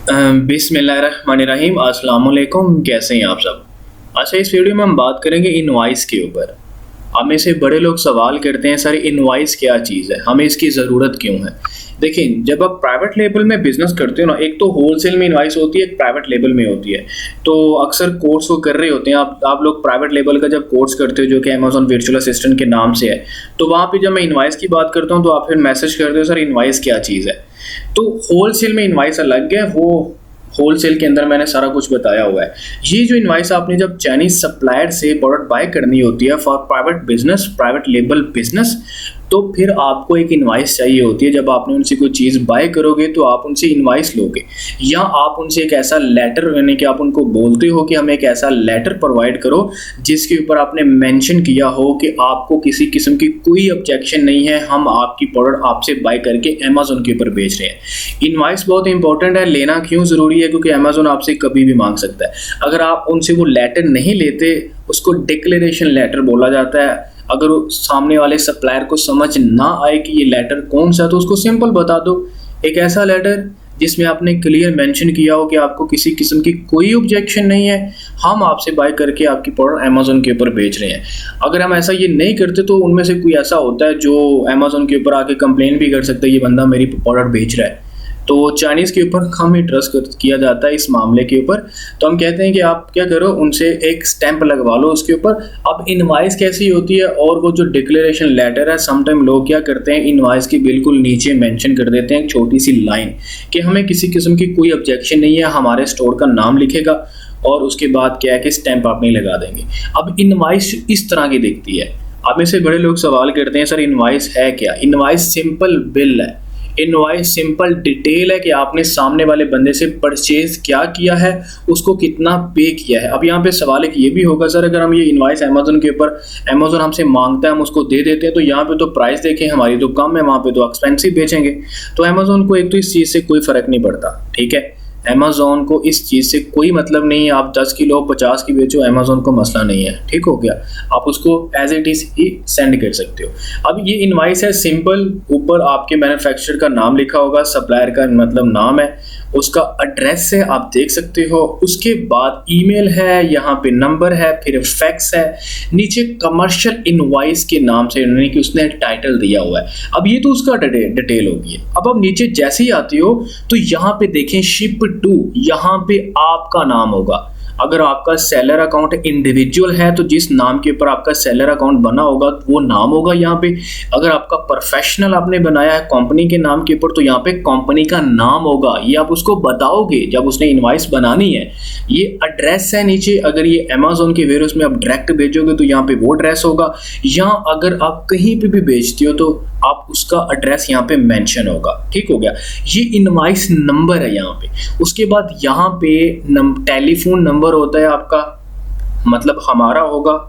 बिस्मिल्लाहिर्रहमानिर्रहीम। अस्सलाम वालेकुम। कैसे हैं आप सब? अच्छा, इस वीडियो में हम बात करेंगे इनवॉइस के ऊपर। अब में से बड़े लोग सवाल करते हैं, सर इनवॉइस क्या चीज़ है, हमें इसकी ज़रूरत क्यों है? देखिए, जब आप प्राइवेट लेवल में बिजनेस करते हो ना, एक तो होलसेल में इनवॉइस होती है, एक प्राइवेट लेवल में होती है। तो अक्सर कोर्स वो कर रहे होते हैं, आप लोग प्राइवेट लेवल का जब कोर्स करते हो जो कि अमेजोन वर्चुअल असिस्टेंट के नाम से है, तो वहाँ पे जब मैं इनवॉइस की बात करता हूँ तो आप फिर मैसेज करते हो, सर इनवॉइस क्या चीज़ है? तो होलसेल में इनवॉइस अलग है, वो होलसेल के अंदर मैंने सारा कुछ बताया हुआ है। ये जो इनवॉइस आपने जब चाइनीज सप्लायर से प्रोडक्ट बाय करनी होती है for private business, private label business, तो फिर आपको एक इनवॉइस चाहिए होती है। जब आपने उनसे कोई चीज़ बाय करोगे तो आप उनसे इनवॉइस लोगे, या आप उनसे एक ऐसा लेटर, यानी कि आप उनको बोलते हो कि हमें एक ऐसा लेटर प्रोवाइड करो जिसके ऊपर आपने मेंशन किया हो कि आपको किसी किस्म की कोई ऑब्जेक्शन नहीं है, हम आपकी प्रोडक्ट आपसे बाय करके अमेजोन के ऊपर बेच रहे हैं। इनवॉइस बहुत इंपॉर्टेंट है। लेना क्यों ज़रूरी है? क्योंकि अमेजोन आपसे कभी भी मांग सकता है। अगर आप उनसे वो लेटर नहीं लेते, उसको डिक्लेरेशन लेटर बोला जाता है। अगर सामने वाले सप्लायर को समझ ना आए कि ये लेटर कौन सा, तो उसको सिंपल बता दो, एक ऐसा लेटर जिसमें आपने क्लियर मेंशन किया हो कि आपको किसी किस्म की कोई ऑब्जेक्शन नहीं है, हम आपसे बाय करके आपकी प्रोडक्ट अमेजोन के ऊपर बेच रहे हैं। अगर हम ऐसा ये नहीं करते तो उनमें से कोई ऐसा होता है जो अमेजोन के ऊपर आके कंप्लेन भी कर सकता है, ये बंदा मेरी प्रोडक्ट बेच रहा है। तो चाइनीज़ के ऊपर कम ही ट्रस्ट किया जाता है इस मामले के ऊपर। तो हम कहते हैं कि आप क्या करो, उनसे एक स्टैंप लगवा लो उसके ऊपर। अब इनवॉइस कैसी होती है, और वो जो डिक्लेरेशन लेटर है, समटाइम लोग क्या करते हैं, इनवॉइस के बिल्कुल नीचे मेंशन कर देते हैं एक छोटी सी लाइन कि हमें किसी किस्म की कोई ऑब्जेक्शन नहीं है, हमारे स्टोर का नाम लिखेगा और उसके बाद क्या है कि स्टैंप आप नहीं लगा देंगे। अब इनवॉइस इस तरह की दिखती है। अब में से बड़े लोग सवाल करते हैं, सर इनवॉइस है क्या? इनवॉइस सिंपल बिल है। इनवॉइस सिंपल डिटेल है कि आपने सामने वाले बंदे से परचेज क्या किया है, उसको कितना पे किया है। अब यहाँ पे सवाल एक ये भी होगा, सर अगर हम ये इनवॉइस अमेजोन के ऊपर, अमेजोन हमसे मांगता है, हम उसको दे देते हैं, तो यहाँ पे तो प्राइस देखें हमारी तो कम है, वहाँ पे तो एक्सपेंसिव बेचेंगे। तो अमेजोन को एक तो इस चीज़ से कोई फ़र्क नहीं पड़ता, ठीक है। अमेजोन को इस चीज़ से कोई मतलब नहीं है, आप 10 किलो 50 की बेचो, अमेजोन को मसला नहीं है, ठीक हो गया। आप उसको एज इट इज़ ही सेंड कर सकते हो। अब ये इनवॉइस है सिंपल, ऊपर आपके मैन्युफैक्चरर का नाम लिखा होगा, सप्लायर का मतलब नाम है, उसका एड्रेस है, आप देख सकते हो। उसके बाद ईमेल है, यहाँ पे नंबर है, फिर फैक्स है, नीचे कमर्शियल इनवॉइस के नाम से, यानी कि उसने टाइटल दिया हुआ है। अब ये तो उसका डिटेल होगी। अब आप नीचे जैसे ही आते हो तो यहाँ पे देखें शिप टू, यहाँ पे आपका नाम होगा। अगर आपका सेलर अकाउंट इंडिविजुअल है तो जिस नाम के ऊपर आपका सेलर अकाउंट बना होगा वो नाम होगा यहाँ पे। अगर आपका प्रोफेशनल आपने बनाया है कंपनी के नाम के ऊपर तो यहाँ पे कंपनी का नाम होगा, ये आप उसको बताओगे जब उसने इनवॉइस बनानी है। ये एड्रेस है नीचे, अगर ये अमेजोन के वेयरहाउस में आप डायरेक्ट भेजोगे तो यहाँ पे वो एड्रेस होगा, या अगर आप कहीं पे भी बेचते हो तो आप उसका एड्रेस यहाँ पे मेंशन होगा, ठीक हो गया। ये इनवॉइस नंबर है यहाँ पे। उसके बाद यहाँ पे टेलीफोन नंबर होता है आपका, मतलब हमारा होगा।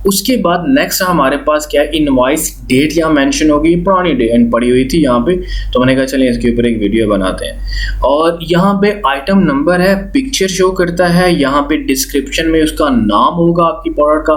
उसके बाद नेक्स्ट हमारे पास क्या है, इनवॉइस डेट यहाँ मेंशन होगी, पुरानी डेट पड़ी हुई थी यहाँ पे, तो मैंने कहा चलिए इसके ऊपर एक वीडियो बनाते हैं। और यहाँ पे आइटम नंबर है, पिक्चर शो करता है, यहाँ पे डिस्क्रिप्शन में उसका नाम होगा आपकी प्रोडक्ट का,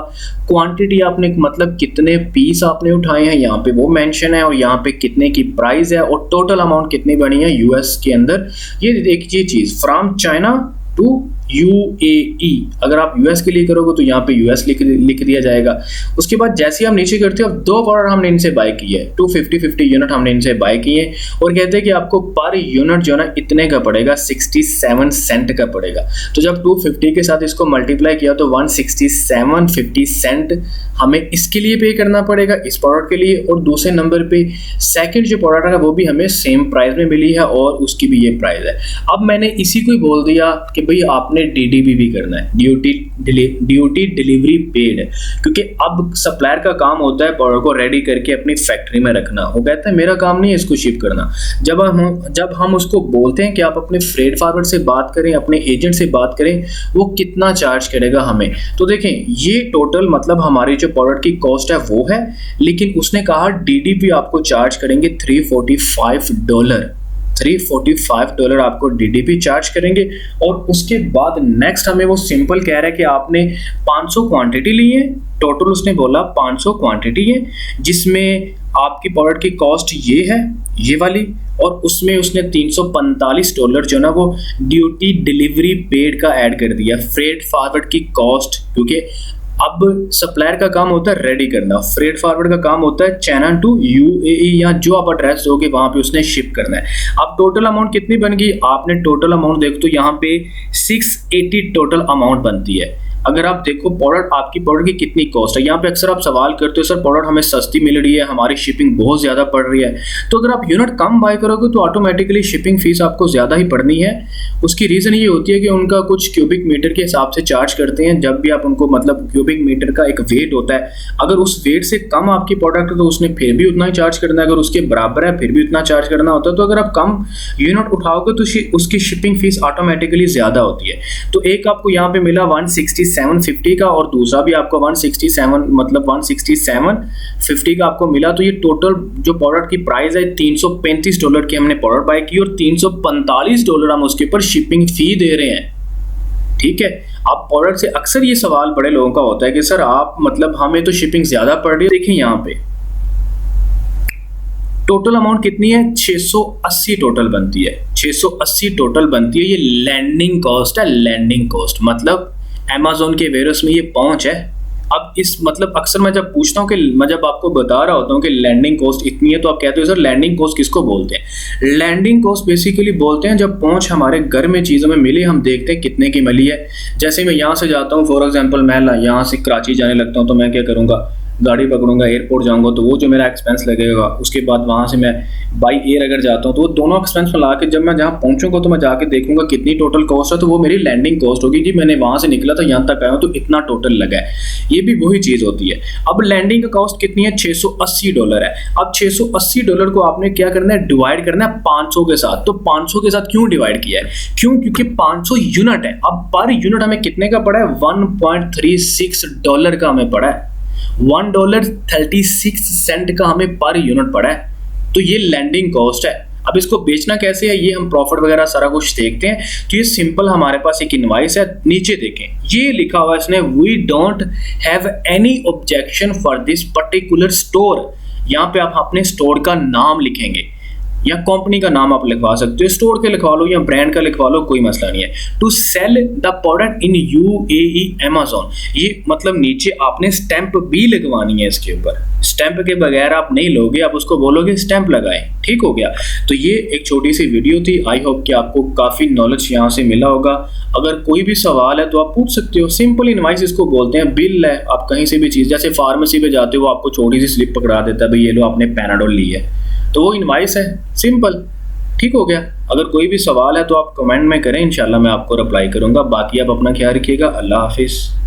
क्वांटिटी आपने मतलब कितने पीस आपने उठाए हैं यहाँ पे वो मेंशन है, और यहाँ पे कितने की प्राइस है और टोटल अमाउंट कितनी बनी है यूएस के अंदर। ये देखिए चीज़ फ्रॉम चाइना टू UAE, अगर आप यूएस के लिए करोगे तो यहाँ पे यूएस लिख दिया जाएगा। उसके बाद जैसे हम नीचे करते हो, अब 2 प्रोडक्ट हमने इनसे बाय की है, 250 यूनिट हमने इनसे बाय किए, और कहते हैं कि आपको पर यूनिट जो है ना इतने का पड़ेगा, 67 सेंट का पड़ेगा। तो जब 250 के साथ इसको मल्टीप्लाई किया तो 167.50 सेंट हमें इसके लिए पे करना पड़ेगा, इस प्रोडक्ट के लिए। और दूसरे नंबर पे सेकंड जो प्रोडक्ट है वो भी हमें सेम प्राइस में मिली है और उसकी भी ये प्राइस है। अब मैंने इसी को ही बोल दिया कि भाई आपने DDP भी करना है, ड्यूटी डिलीवरी पेड, क्योंकि अब सप्लायर का काम होता है प्रोडक्ट को रेडी करके अपनी फैक्ट्री में रखना। वो कहता है मेरा काम नहीं है इसको शिप करना। जब हम उसको बोलते हैं कि आप अपने फ्रेट फॉरवर्ड से बात करें, अपने एजेंट से बात करें, वो कितना चार्ज करेगा हमें, तो देखें ये टोटल मतलब हमारी जो प्रोडक्ट की कॉस्ट है वो है, लेकिन उसने कहा DDP आपको चार्ज करेंगे $345, $345 आपको DDP चार्ज करेंगे। और उसके बाद नेक्स्ट हमें वो सिंपल कह रहा है कि आपने 500 क्वांटिटी ली है, टोटल उसने बोला 500 क्वांटिटी है, जिसमें आपकी प्रोडक्ट की कॉस्ट ये है, ये वाली, और उसमें उसने $345 जो ना वो ड्यूटी डिलीवरी पेड का ऐड कर दिया, फ्रेट फॉरवर्ड की कॉस्ट, क्योंकि अब सप्लायर का काम होता है रेडी करना, फ्रेट फॉरवर्ड का काम होता है चाइना टू यूएई या जो आप एड्रेस दोगे वहां पे उसने शिप करना है। अब टोटल अमाउंट कितनी बन गई, आपने टोटल अमाउंट देखो तो यहाँ पे 680 टोटल अमाउंट बनती है। अगर आप देखो प्रोडक्ट, आपकी प्रोडक्ट की कितनी कॉस्ट है, यहाँ पे अक्सर आप सवाल करते हो सर प्रोडक्ट हमें सस्ती मिल रही है, हमारी शिपिंग बहुत ज़्यादा पड़ रही है। तो अगर आप यूनिट कम बाय करोगे तो ऑटोमेटिकली शिपिंग फीस आपको ज़्यादा ही पड़नी है। उसकी रीज़न ये होती है कि उनका कुछ क्यूबिक मीटर के हिसाब से चार्ज करते हैं। जब भी आप उनको, मतलब क्यूबिक मीटर का एक वेट होता है, अगर उस वेट से कम आपकी प्रोडक्ट है तो उसने फिर भी उतना ही चार्ज करना है, अगर उसके बराबर है फिर भी उतना चार्ज करना होता है। तो अगर आप कम यूनिट उठाओगे तो उसकी शिपिंग फीस ऑटोमेटिकली ज़्यादा होती है। तो एक आपको यहाँ पे मिला 167.50 का और दूसरा भी आपको 167, मतलब 167.50 का आपको मिला। तो ये टोटल जो प्रोडक्ट की प्राइस है $335 की हमने प्रोडक्ट बाय की और $345 हम उसके ऊपर शिपिंग फी दे रहे हैं। ठीक है, आप प्रोडक्ट से अक्सर ये सवाल बड़े लोगों का होता है कि सर आप, मतलब हमें तो शिपिंग ज्यादा पड़ रही है। देखिए यहाँ पे टोटल अमाउंट कितनी है, 680 टोटल बनती है, 680 टोटल बनती है। ये लैंडिंग कॉस्ट है, लैंडिंग कॉस्ट मतलब अमेज़न के वेयरहाउस में ये पहुंच है। अब इस, मतलब अक्सर मैं जब पूछता हूँ कि मैं जब आपको बता रहा होता हूँ कि लैंडिंग कॉस्ट इतनी है तो आप कहते हो सर लैंडिंग कॉस्ट किसको बोलते हैं। लैंडिंग कॉस्ट बेसिकली बोलते हैं जब पहुंच हमारे घर में चीज़ों में मिली, हम देखते हैं कितने की मिली है। जैसे मैं यहाँ से जाता हूँ, फॉर एग्जाम्पल मैं यहाँ से कराची जाने लगता हूँ तो मैं क्या करूँगा, गाड़ी पकड़ूंगा, एयरपोर्ट जाऊंगा तो वो जो मेरा एक्सपेंस लगेगा, उसके बाद वहाँ से मैं बाई एयर अगर जाता हूँ तो वो दोनों एक्सपेंस मिला के जब मैं जहाँ पहुँचूंगा तो मैं जाके देखूंगा कितनी टोटल कॉस्ट है, तो वो मेरी लैंडिंग कॉस्ट होगी कि मैंने वहाँ से निकला था यहाँ तक आया हूँ तो इतना टोटल लगा है। ये भी वही चीज़ होती है। अब लैंडिंग का कॉस्ट कितनी है, $680 है। अब $680 को आपने क्या करना है, डिवाइड करना है 500 के साथ। तो 500 के साथ क्यों डिवाइड किया है, क्यों, क्योंकि 500 यूनिट है। अब पर यूनिट हमें कितने का पड़ा है, $1.36 का हमें पड़ा है, $1.36 का हमें पर यूनिट पड़ा है। तो ये लैंडिंग कॉस्ट है। अब इसको बेचना कैसे है, ये हम प्रॉफिट वगैरह सारा कुछ देखते हैं। तो ये सिंपल हमारे पास एक इनवाइस है, नीचे देखें ये लिखा हुआ है इसने, we don't have any objection for this particular store. यहाँ पे आप अपने स्टोर का नाम लिखेंगे या कंपनी का नाम आप लिखवा सकते हो, स्टोर के लिखवा लो या ब्रांड का लिखवा लो, कोई मसला नहीं है। To sell the product in UAE Amazon, ये मतलब नीचे आपने स्टैंप भी लगवानी है इसके ऊपर। स्टैंप के बगैर आप नहीं लोगे, आप उसको बोलोगे स्टैंप लगाएं, ठीक हो गया। तो ये एक छोटी सी वीडियो थी, आई होप कि आपको काफ़ी नॉलेज यहाँ से मिला होगा। अगर कोई भी सवाल है तो आप पूछ सकते हो। सिंपल इनवाइस इसको बोलते हैं, बिल है, आप कहीं से भी चीज़, जैसे फार्मेसी पे जाते हो आपको छोटी सी स्लिप पकड़ा देता है, भाई ये लो आपने पैनाडोल ली है, तो वो इनवाइस है, सिंपल, ठीक हो गया। अगर कोई भी सवाल है तो आप कमेंट में करें, इंशाल्लाह मैं आपको रिप्लाई करूंगा। बाकी आप अपना ख्याल रखिएगा, अल्लाह हाफिज़।